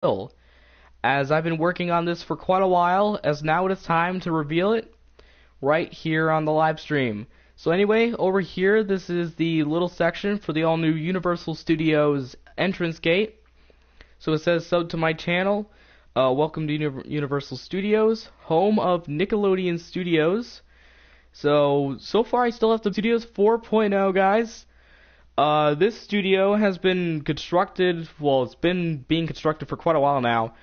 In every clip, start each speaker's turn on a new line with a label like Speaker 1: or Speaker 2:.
Speaker 1: as I've been working on this for quite a while, as now it is time to reveal it right here on the live stream. So anyway, over here, this is the little section for the all-new Universal Studios entrance gate. So it says, sub to my channel, welcome to Universal Studios, home of Nickelodeon Studios. So far I still have the Studios 4.0, guys. This studio has been constructed, well, it's been being constructed for quite a while now.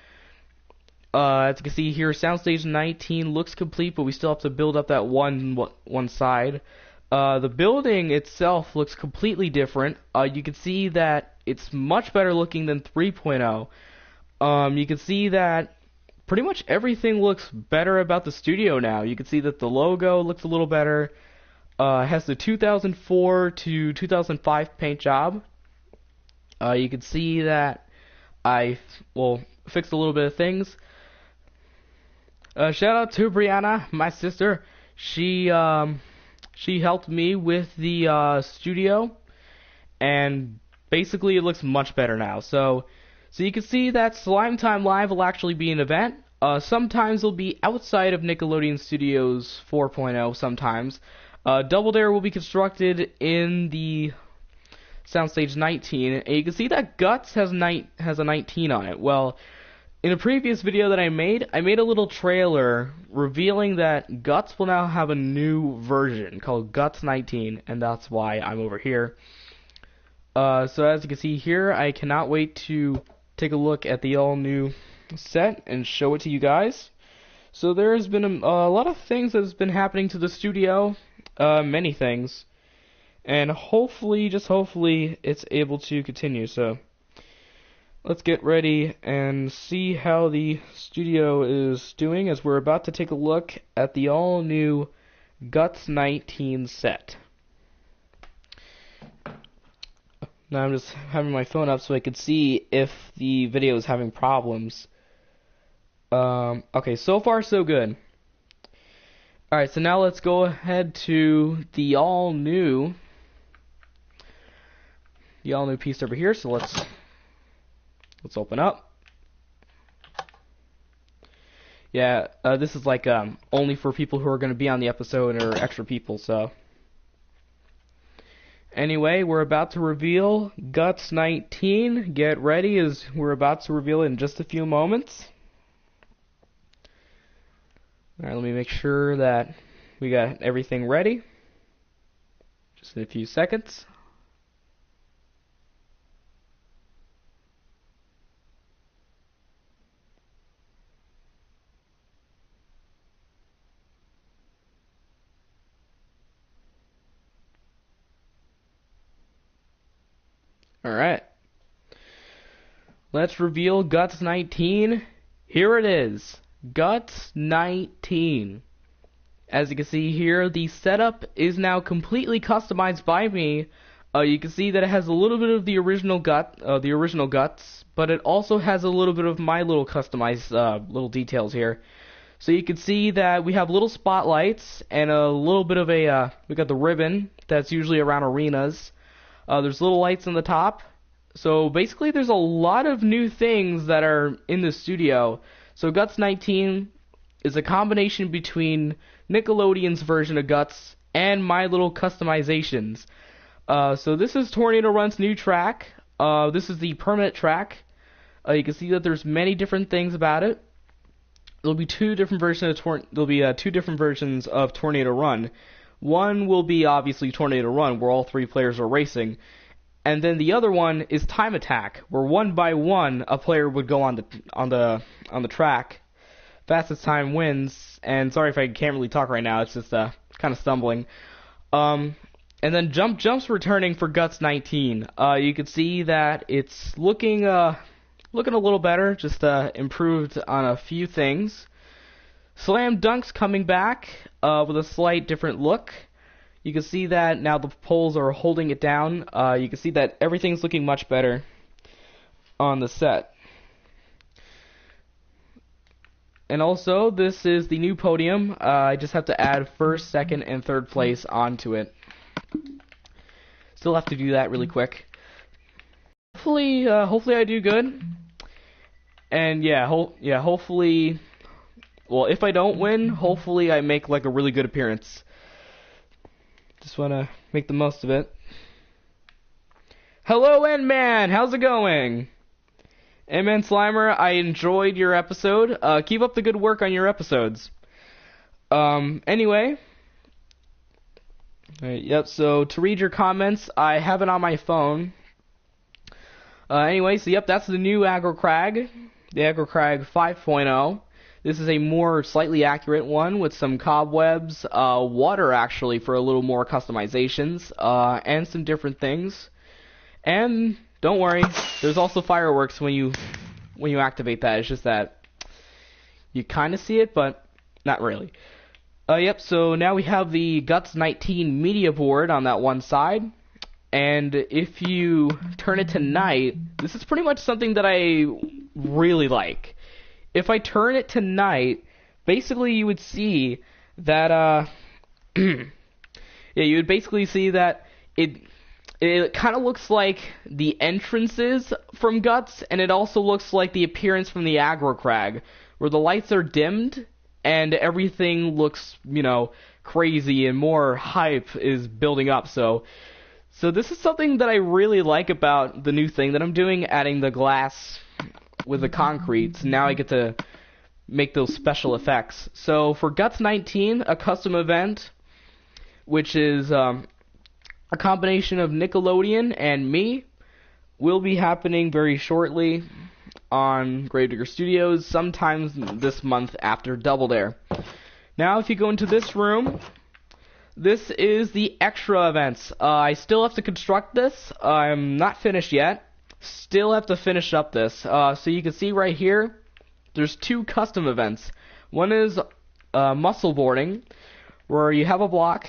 Speaker 1: As you can see here, Soundstage 19 looks complete, but we still have to build up that one side. The building itself looks completely different. You can see that it's much better looking than 3.0. You can see that pretty much everything looks better about the studio now. You can see that the logo looks a little better. It has the 2004 to 2005 paint job. You can see that I fixed a little bit of things. Shout out to Brianna, my sister. She helped me with the studio, and basically it looks much better now. So you can see that Slime Time Live will actually be an event. Sometimes it'll be outside of Nickelodeon Studios 4.0. Sometimes Double Dare will be constructed in the Soundstage 19, and you can see that Guts has a 19 on it. Well, in a previous video that I made a little trailer revealing that Guts will now have a new version called Guts 19, and that's why I'm over here. So as you can see here, I cannot wait to take a look at the all-new set and show it to you guys. So there has been a lot of things that has been happening to the studio, many things, and hopefully, just hopefully, it's able to continue. So let's get ready and see how the studio is doing as we're about to take a look at the all-new Guts 19 set. Now I'm just having my phone up so I could see if the video is having problems. Okay, so far so good. Alright, so now let's go ahead to the all-new piece over here. So let's open up. Yeah, this is like only for people who are going to be on the episode or extra people, so. Anyway, we're about to reveal Guts 19. Get ready, as we're about to reveal it in just a few moments. Alright, let me make sure that we got everything ready. Just in a few seconds. Alright. Let's reveal Guts 19. Here it is. Guts 19. As you can see here, the setup is now completely customized by me. You can see that it has a little bit of the original Guts, but it also has a little bit of my little customized little details here. So you can see that we have little spotlights and a little bit of a we got the ribbon that's usually around arenas. There's little lights on the top. So basically there's a lot of new things that are in the studio. So Guts 19 is a combination between Nickelodeon's version of Guts and my little customizations. So this is Tornado Run's new track. This is the permanent track. You can see that there's many different things about it. There'll be two different versions of Tornado Run. One will be obviously Tornado Run, where all three players are racing, and then the other one is Time Attack, where one by one a player would go on the track. Fastest time wins. And sorry if I can't really talk right now; it's just kind of stumbling. And then Jump's returning for Guts 19. You can see that it's looking a little better, just improved on a few things. Slam Dunk's coming back with a slight different look. You can see that now the poles are holding it down. You can see that everything's looking much better on the set. And also, this is the new podium. I just have to add first, second, and third place onto it. Still have to do that really quick. Hopefully I do good. And yeah, hopefully, well, if I don't win, hopefully I make like a really good appearance. Just want to make the most of it. Hello, N-Man! How's it going? N-Man Slimer, I enjoyed your episode. Keep up the good work on your episodes. Anyway. Alright, yep, so to read your comments, I have it on my phone. Anyway, so yep, that's the new Aggro Crag. The Aggro Crag 5.0. This is a more slightly accurate one with some cobwebs, water actually for a little more customizations, and some different things. And don't worry, there's also fireworks when you activate that. It's just that you kind of see it, but not really. Yep, so now we have the Guts 19 media board on that one side. And if you turn it to night, this is pretty much something that I really like. If I turn it to night, basically you would see that, yeah, you would basically see that it kind of looks like the entrances from Guts, and it also looks like the appearance from the Aggro Crag, where the lights are dimmed, and everything looks, you know, crazy, and more hype is building up, so this is something that I really like about the new thing that I'm doing, adding the glass with the concrete. So now I get to make those special effects. So for Guts 19, a custom event, which is a combination of Nickelodeon and me, will be happening very shortly on Gravedigger Studios, sometimes this month after Double Dare. Now if you go into this room, this is the extra events. I still have to construct this. I'm not finished yet. Still have to finish up this. So you can see right here, there's two custom events. One is muscle boarding, where you have a block,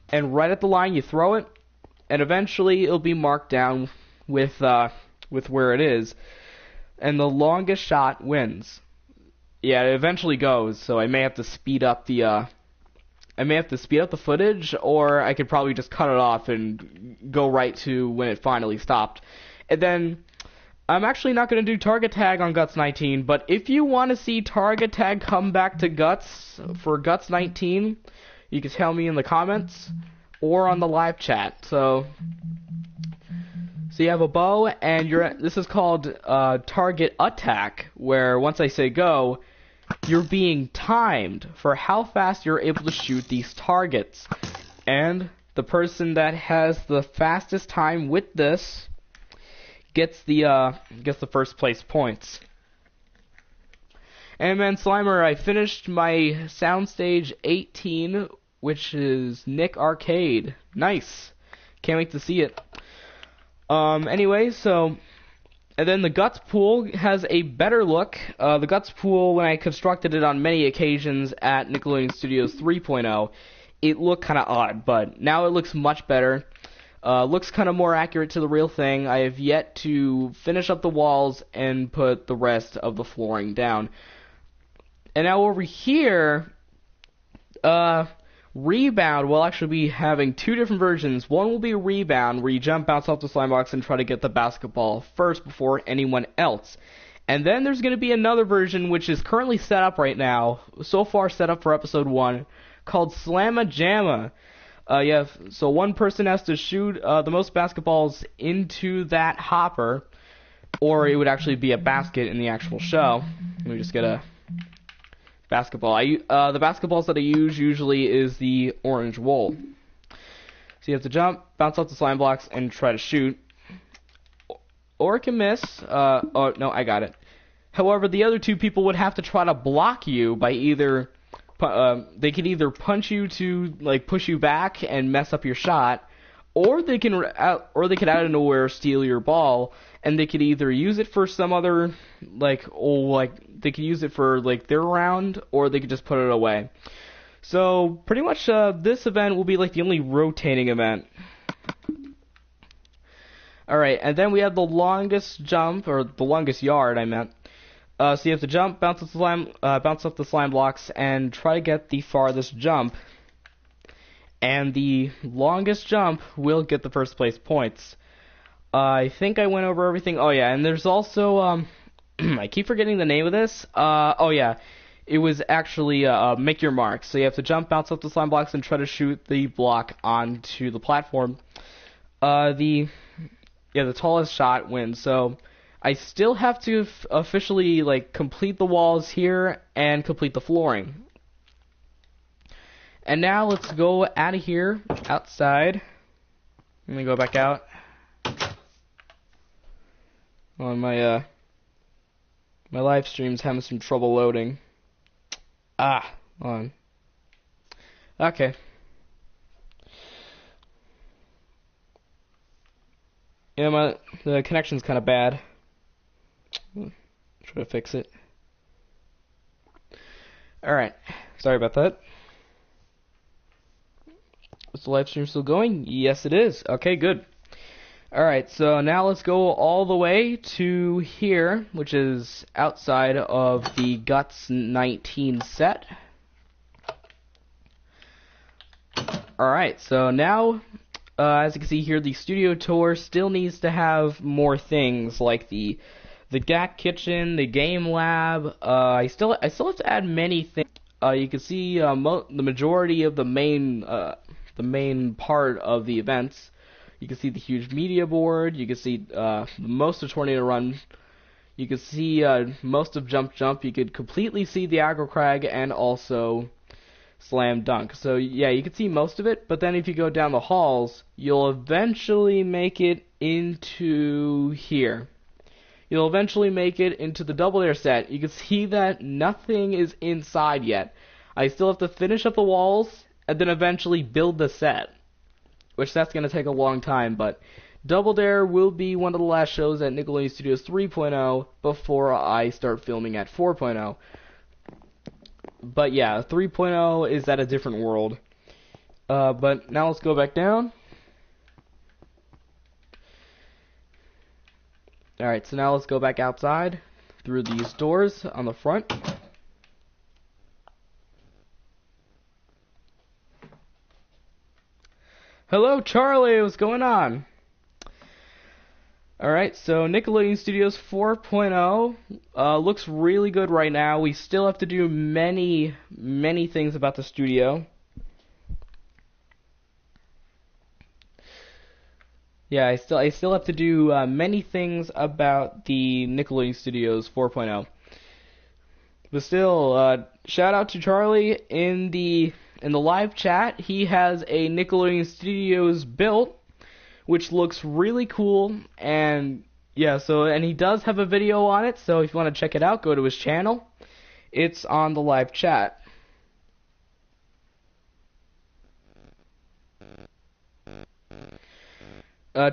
Speaker 1: and right at the line you throw it, and eventually it'll be marked down with where it is, and the longest shot wins. Yeah, it eventually goes, so I may have to speed up the footage, or I could probably just cut it off and go right to when it finally stopped. And then, I'm actually not going to do target tag on Guts 19, but if you want to see target tag come back to Guts for Guts 19, you can tell me in the comments or on the live chat. So you have a bow, and this is called target attack, where once I say go, you're being timed for how fast you're able to shoot these targets. And the person that has the fastest time with this gets the first place points. And man, Slimer, I finished my Soundstage 18, which is Nick Arcade. Nice. Can't wait to see it. Anyway, so... And then the Guts pool has a better look. The Guts pool, when I constructed it on many occasions at Nickelodeon Studios 3.0, it looked kind of odd, but now it looks much better. Looks kind of more accurate to the real thing. I have yet to finish up the walls and put the rest of the flooring down. And now over here, Rebound will actually be having two different versions. One will be Rebound, where you jump, bounce off the slime box, and try to get the basketball first before anyone else. And then there's going to be another version, which is currently set up right now, so far set up for episode 1, called Slamma Jamma. So one person has to shoot the most basketballs into that hopper, or it would actually be a basket in the actual show. Let me just get a... basketball. The basketballs that I use usually is the orange wool. So you have to jump, bounce off the slime blocks, and try to shoot. Or it can miss. Oh, no, I got it. However, the other two people would have to try to block you by either... they could either punch you to, like, push you back and mess up your shot, or they could out of nowhere steal your ball, and they could either use it for some other, they could use it for, their round, or they could just put it away. So, pretty much, this event will be, the only rotating event. Alright, and then we have the longest jump, or the longest yard, I meant. So you have to jump, bounce off the slime blocks, and try to get the farthest jump. And the longest jump will get the first place points. I think I went over everything. Oh yeah, and there's also I keep forgetting the name of this. Oh yeah, it was actually make your mark. So you have to jump, bounce up the slime blocks, and try to shoot the block onto the platform. The tallest shot wins. So I still have to officially like complete the walls here and complete the flooring. And now let's go out of here, outside. Let me go back out. On my my live stream's having some trouble loading. Hold on. Okay. Yeah, the connection's kind of bad. Try to fix it. Alright. Sorry about that. Is the live stream still going? Yes, it is. Okay, good. Alright, so now let's go all the way to here, which is outside of the Guts 19 set. Alright, so now, as you can see here, the studio tour still needs to have more things, like the GAC kitchen, the game lab. I still have to add many things. You can see the majority of the main part of the events. You can see the huge media board. You can see most of Tornado Run. You can see most of Jump Jump. You could completely see the Aggro Crag and also Slam Dunk. So yeah, you can see most of it. But then if you go down the halls, you'll eventually make it into here. You'll eventually make it into the Double Dare set. You can see that nothing is inside yet. I still have to finish up the walls and then eventually build the set, which that's going to take a long time, but Double Dare will be one of the last shows at Nickelodeon Studios 3.0 before I start filming at 4.0. But yeah, 3.0 is at a different world. But now let's go back down. Alright, so now let's go back outside through these doors on the front. Hello, Charlie. What's going on? Alright, so Nickelodeon Studios 4.0 looks really good right now. We still have to do many things about the studio. Yeah, I still have to do many things about the Nickelodeon Studios 4.0. But still, shout out to Charlie in the live chat. He has a Nickelodeon Studios built, which looks really cool, and yeah, and he does have a video on it, so if you want to check it out, go to his channel. It's on the live chat.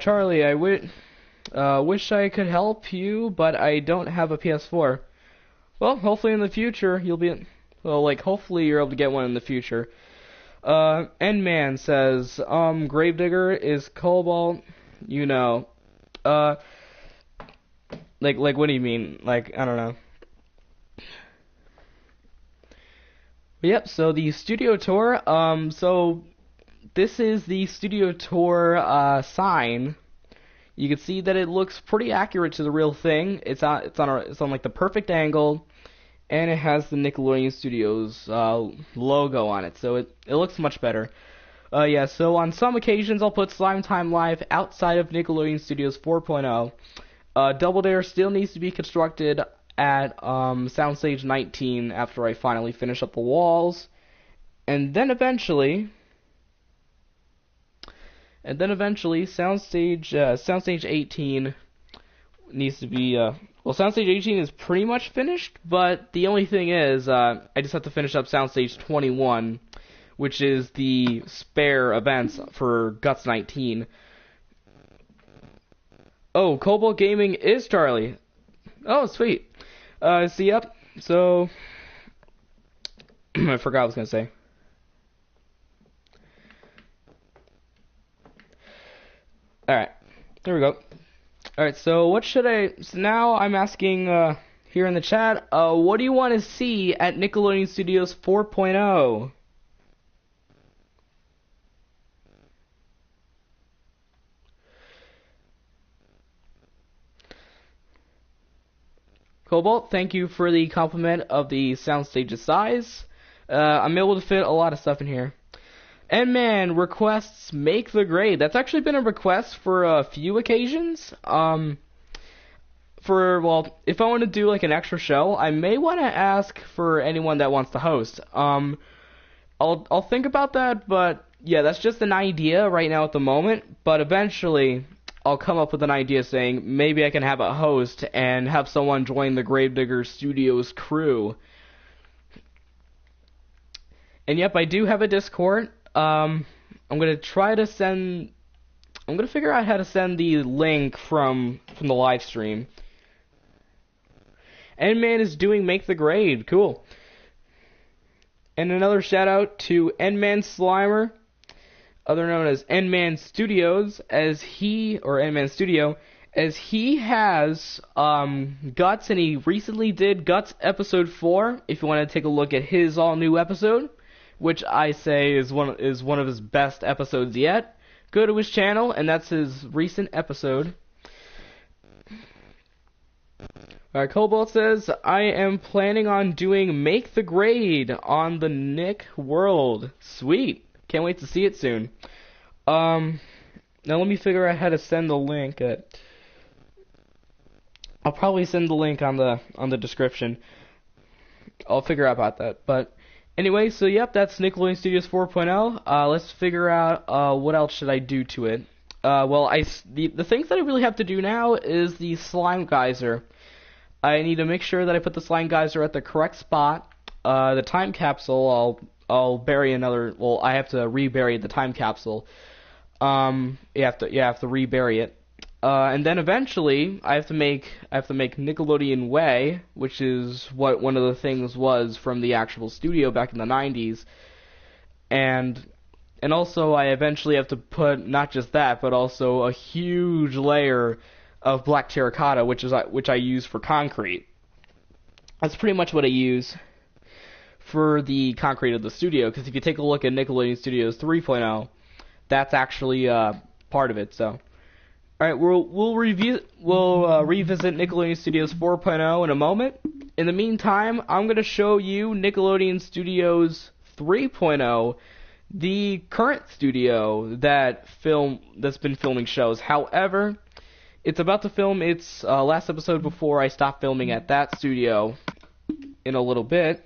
Speaker 1: Charlie, I wish I could help you, but I don't have a PS4. Well, hopefully in the future hopefully you're able to get one in the future. Endman says, Gravedigger is Cobalt, you know. Like what do you mean? Like, I don't know. But yep, so the studio tour, so this is the studio tour, sign. You can see that it looks pretty accurate to the real thing. It's on like the perfect angle, and it has the Nickelodeon Studios logo on it, so it looks much better. Yeah, so on some occasions I'll put Slime Time Live outside of Nickelodeon Studios 4.0. Double Dare still needs to be constructed at Soundstage 19 after I finally finish up the walls, and then eventually Soundstage 18 needs to be Soundstage 18 is pretty much finished, but the only thing is, I just have to finish up Soundstage 21, which is the spare events for Guts 19. Oh, Cobalt Gaming is Charlie. Oh, sweet. Yep, so I forgot what I was going to say. Alright, there we go. Alright, so so now I'm asking here in the chat, what do you want to see at Nickelodeon Studios 4.0? Cobalt, thank you for the compliment of the soundstage's size. I'm able to fit a lot of stuff in here. N-Man requests make the grade. That's actually been a request for a few occasions. If I want to do like an extra show, I may want to ask for anyone that wants to host. I'll think about that, but yeah, that's just an idea right now at the moment. But eventually, I'll come up with an idea saying maybe I can have a host and have someone join the Gravedigger Studios crew. And yep, I do have a Discord. I'm gonna figure out how to send the link from the live stream. N-Man is doing Make the Grade. Cool. And another shout out to N-Man Slimer, other known as N-Man Studios, N-Man Studio, as he has Guts, and he recently did Guts episode 4. If you want to take a look at his all new episode, which I say is one of his best episodes yet, go to his channel, and that's his recent episode. Alright, Cobalt says, I am planning on doing Make the Grade on the Nick World. Sweet. Can't wait to see it soon. Now let me figure out how to send the link. I'll probably send the link on the description. I'll figure out about that. But anyway, so yep, that's Nickelodeon Studios 4.0. Let's figure out what else should I do to it. The things that I really have to do now is the slime geyser. I need to make sure that I put the slime geyser at the correct spot. The time capsule, I'll bury another. Well, I have to rebury the time capsule. You have to rebury it. And then eventually, I have to make Nickelodeon Way, which is what one of the things was from the actual studio back in the 90s. And also, I eventually have to put not just that, but also a huge layer of black terracotta, which I use for concrete. That's pretty much what I use for the concrete of the studio, because if you take a look at Nickelodeon Studios 3.0, that's actually part of it. So, all right, we'll revisit Nickelodeon Studios 4.0 in a moment. In the meantime, I'm going to show you Nickelodeon Studios 3.0, the current studio that's been filming shows. However, it's about to film its last episode before I stop filming at that studio in a little bit.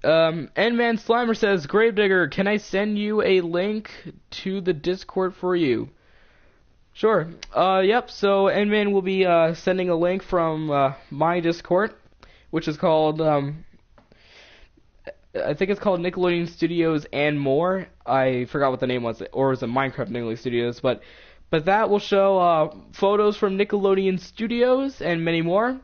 Speaker 1: N-Man Slimer says, Gravedigger, can I send you a link to the Discord for you? Sure. Yep, so N-Man will be sending a link from my Discord, which is called, I think it's called Nickelodeon Studios and More. I forgot what the name was, or was it Minecraft Nickelodeon Studios, but that will show photos from Nickelodeon Studios and many more.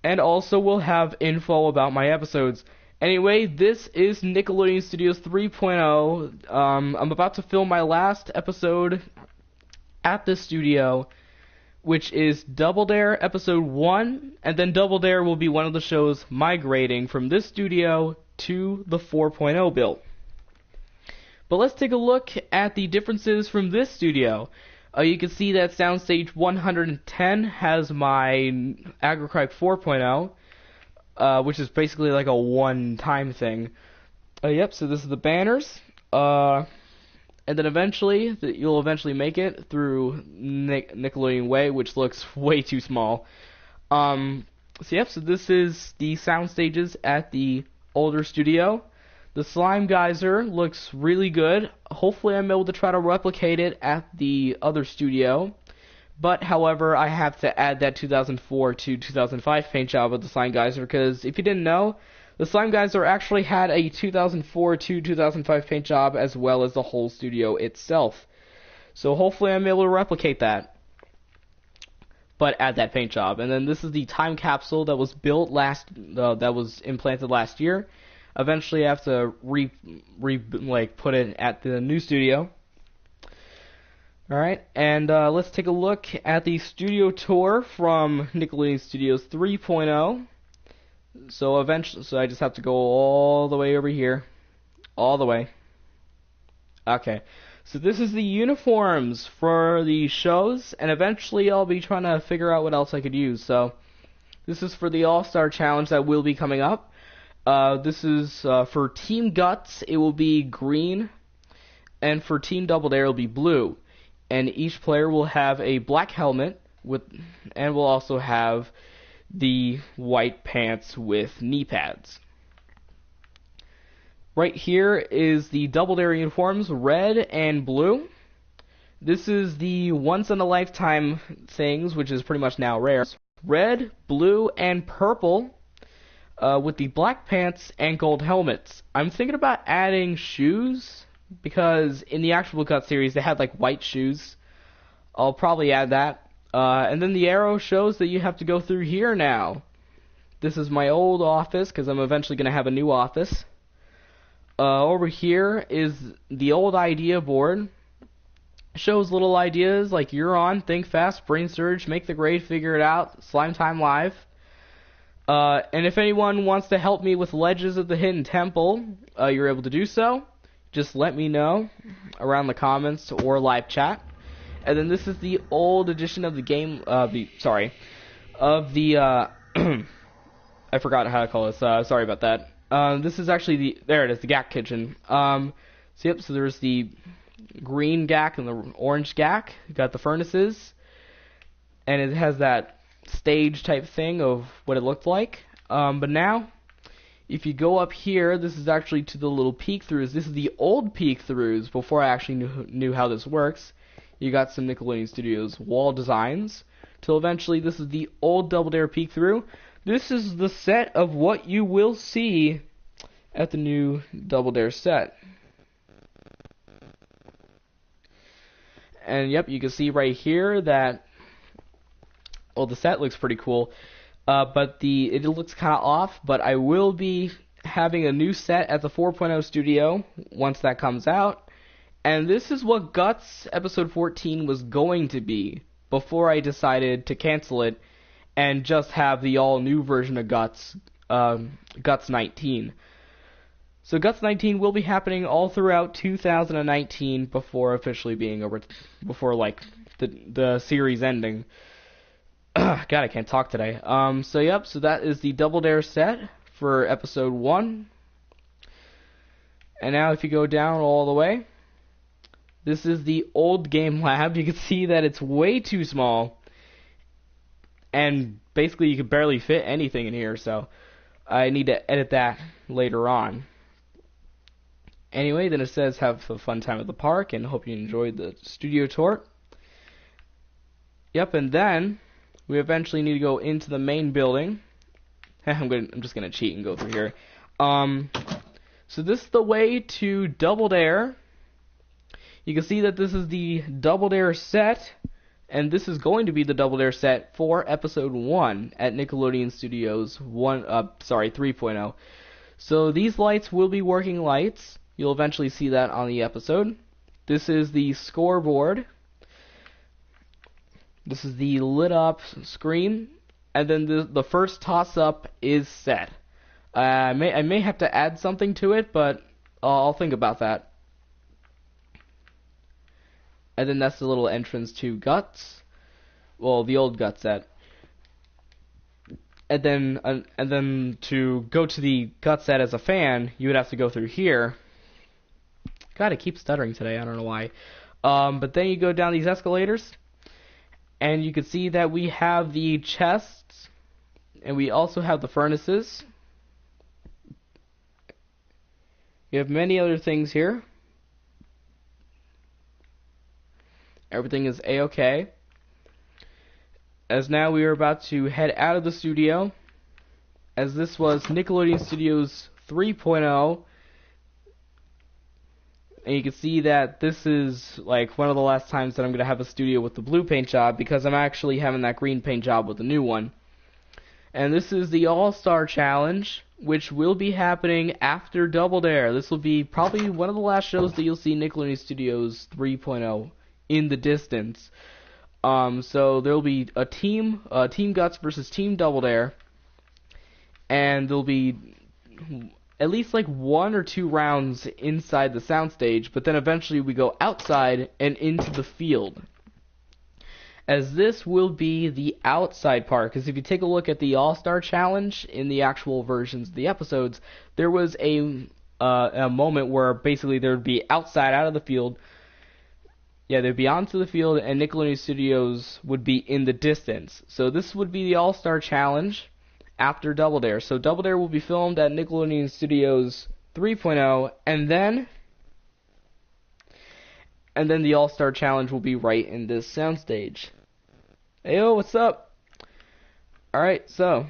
Speaker 1: And also will have info about my episodes. Anyway, this is Nickelodeon Studios 3.0. I'm about to film my last episode at the studio, which is Double Dare episode 1. And then Double Dare will be one of the shows migrating from this studio to the 4.0 build. But let's take a look at the differences from this studio. You can see that Soundstage 110 has my AgroCrack 4.0, which is basically like a one-time thing. Yep, so this is the banners. And then eventually, you'll eventually make it through Nickelodeon Way, which looks way too small. So this is the sound stages at the older studio. The slime geyser looks really good. Hopefully I'm able to try to replicate it at the other studio. But, however, I have to add that 2004 to 2005 paint job of the slime geyser, because if you didn't know, the slime geyser actually had a 2004 to 2005 paint job as well as the whole studio itself. So hopefully I'm able to replicate that, but add that paint job. And then this is the time capsule that was built that was implanted last year. Eventually I have to put it at the new studio. Alright, and let's take a look at the studio tour from Nickelodeon Studios 3.0. So I just have to go all the way over here. All the way. Okay. So this is the uniforms for the shows, and eventually I'll be trying to figure out what else I could use. So this is for the All-Star Challenge that will be coming up. This is for Team Guts, it will be green, and for Team Double Dare, it will be blue. And each player will have a black helmet, and will also have the white pants with knee pads. Right here is the Double Dare uniforms, red and blue. This is the once-in-a-lifetime things, which is pretty much now rare. Red, blue, and purple, with the black pants and gold helmets. I'm thinking about adding shoes, because in the actual Cut series, they had like white shoes. I'll probably add that. And then the arrow shows that you have to go through here now. This is my old office, because I'm eventually going to have a new office. Over here is the old idea board. Shows little ideas like you're on, think fast, brain surge, make the grade, figure it out, slime time live. And if anyone wants to help me with Legends of the Hidden Temple, you're able to do so. Just let me know around the comments or live chat. And then this is the old edition of the game, I forgot how to call this, sorry about that. This is actually there it is, the GAC kitchen. So there's the green GAC and the orange GAC. You got the furnaces, and it has that stage type thing of what it looked like. But now, if you go up here, this is actually to the little peek-throughs. This is the old peek-throughs before I actually knew how this works. You got some Nickelodeon Studios wall designs, till eventually this is the old Double Dare peek-through. This is the set of what you will see at the new Double Dare set. And yep, you can see right here that, well, the set looks pretty cool, but it looks kind of off, but I will be having a new set at the 4.0 studio once that comes out. And this is what Guts episode 14 was going to be before I decided to cancel it and just have the all-new version of Guts, Guts 19. So Guts 19 will be happening all throughout 2019 before officially being over, before like the series ending. God, I can't talk today. So that is the Double Dare set for episode 1. And now if you go down all the way, this is the old game lab. You can see that it's way too small. And basically you could barely fit anything in here, so I need to edit that later on. Anyway, then it says have a fun time at the park and hope you enjoyed the studio tour. Yep, and then we eventually need to go into the main building. I'm just gonna cheat and go through here. So this is the way to Double Dare. You can see that this is the Double Dare set, and this is going to be the Double Dare set for episode 1 at Nickelodeon Studios 3.0. So these lights will be working lights. You'll eventually see that on the episode. This is the scoreboard. This is the lit up screen, and then the first toss up is set. I may have to add something to it, but I'll think about that. And then that's the little entrance to Guts. Well, the old Guts set. And then to go to the Guts set as a fan, you would have to go through here. God, I keep stuttering today. I don't know why. But then you go down these escalators, and you can see that we have the chests, and we also have the furnaces. We have many other things here. Everything is A-OK. As now we are about to head out of the studio, as this was Nickelodeon Studios 3.0. And you can see that this is like one of the last times that I'm going to have a studio with the blue paint job, because I'm actually having that green paint job with the new one. And this is the All-Star Challenge, which will be happening after Double Dare. This will be probably one of the last shows that you'll see Nickelodeon Studios 3.0 in the distance. So there'll be a Team Guts versus Team Double Dare, and there'll be at least like 1 or 2 rounds inside the soundstage, but then eventually we go outside and into the field, as this will be the outside part. Because if you take a look at the All-Star Challenge in the actual versions of the episodes, there was a moment where basically there would be outside out of the field. Yeah, they'd be onto the field, and Nickelodeon Studios would be in the distance. So this would be the All-Star Challenge after Double Dare. So Double Dare will be filmed at Nickelodeon Studios 3.0, and then the All-Star Challenge will be right in this soundstage. Hey, yo, what's up? Alright, so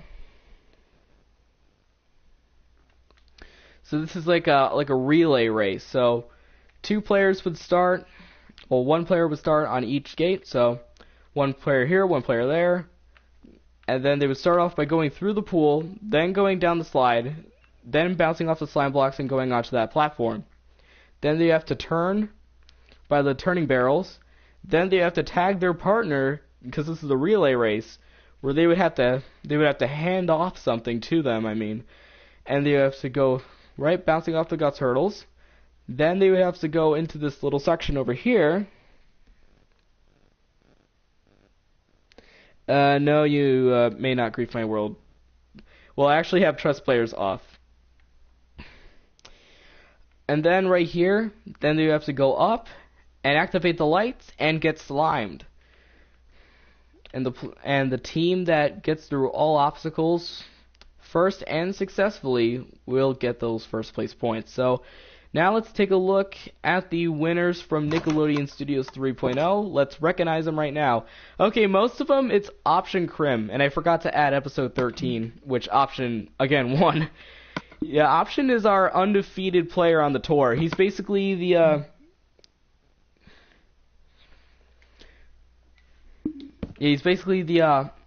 Speaker 1: this is like a relay race. So 2 players would start, well, 1 player would start on each gate. So 1 player here, 1 player there, and then they would start off by going through the pool, then going down the slide, then bouncing off the slime blocks and going onto that platform. Then they have to turn by the turning barrels. Then they have to tag their partner, because this is a relay race, where they would have to hand off something to them, and they have to go right bouncing off the guts hurdles. Then they would have to go into this little section over here. No, you may not grief my world. Well, I actually have trust players off. And then right here, then you have to go up and activate the lights and get slimed. And the team that gets through all obstacles first and successfully will get those first place points. So now let's take a look at the winners from Nickelodeon Studios 3.0. Let's recognize them right now. Okay, most of them, it's Option Crim, and I forgot to add episode 13, which Option, again, won. Yeah, Option is our undefeated player on the tour. He's basically the,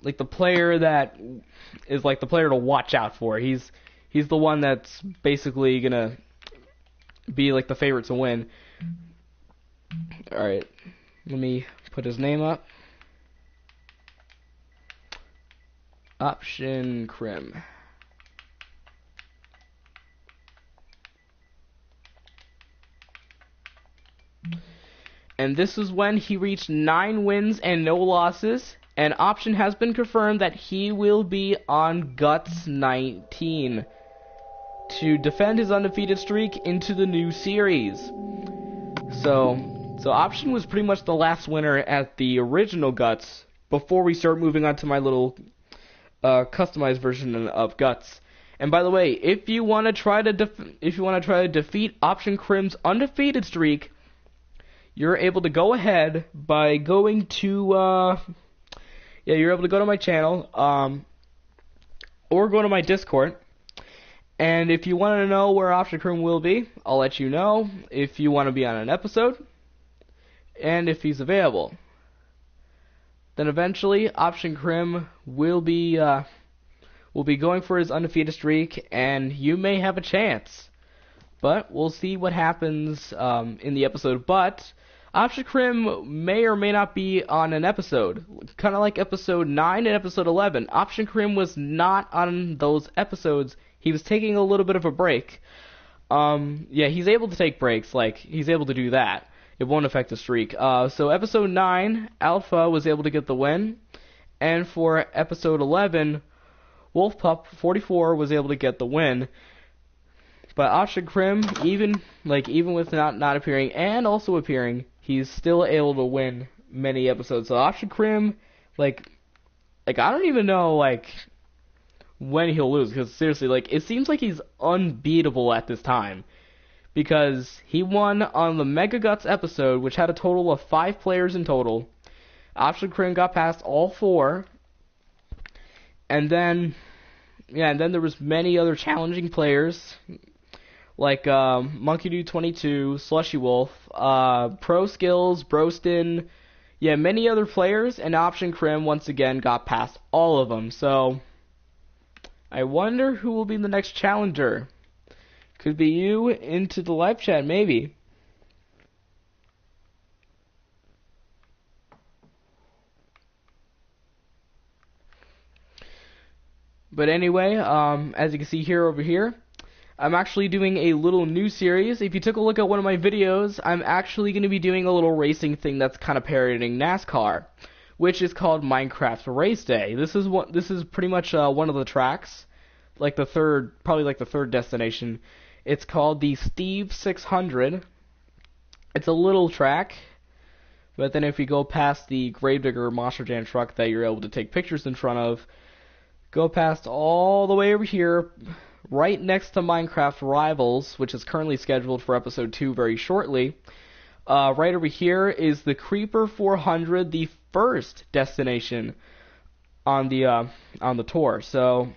Speaker 1: like the player that is like the player to watch out for. He's the one that's basically gonna be like the favorite to win. Alright, let me put his name up. Option Crim. And this is when he reached 9 wins and no losses. And Option has been confirmed that he will be on Guts 19 to defend his undefeated streak into the new series. So Option was pretty much the last winner at the original Guts before we start moving on to my little customized version of Guts. And by the way, if you want to try to defeat Option Crim's undefeated streak, you're able to go ahead by going to you're able to go to my channel or go to my Discord. And if you want to know where Option Crim will be, I'll let you know if you want to be on an episode and if he's available. Then eventually Option Crim will be going for his undefeated streak, and you may have a chance. But we'll see what happens in the episode. But Option Crim may or may not be on an episode. Kind of like episode 9 and episode 11. Option Crim was not on those episodes. He was taking a little bit of a break. Yeah, he's able to take breaks. Like, he's able to do that. It won't affect the streak. So episode 9, Alpha was able to get the win. And for episode 11, Wolfpup 44 was able to get the win. But Option Crim, even with not appearing and also appearing, he's still able to win many episodes. So Option Crim, like I don't even know when he'll lose, because seriously, it seems like he's unbeatable at this time, because he won on the Mega Guts episode, which had a total of 5 players in total. Option Crim got past all 4, and then there was many other challenging players, like Monkey Dude 22, Slushy Wolf, Pro Skills, Broston, many other players, and Option Crim once again got past all of them. So I wonder who will be the next challenger. Could be you into the live chat, maybe. But anyway, as you can see here over here, I'm actually doing a little new series. If you took a look at one of my videos, I'm actually going to be doing a little racing thing that's kind of parodying NASCAR, which is called Minecraft Race Day. This is pretty much one of the tracks, probably like the third destination. It's called the Steve 600. It's a little track, but then if you go past the Gravedigger Monster Jam truck that you're able to take pictures in front of, go past all the way over here, right next to Minecraft Rivals, which is currently scheduled for episode 2 very shortly. Right over here is the Creeper 400, the first destination on the tour. So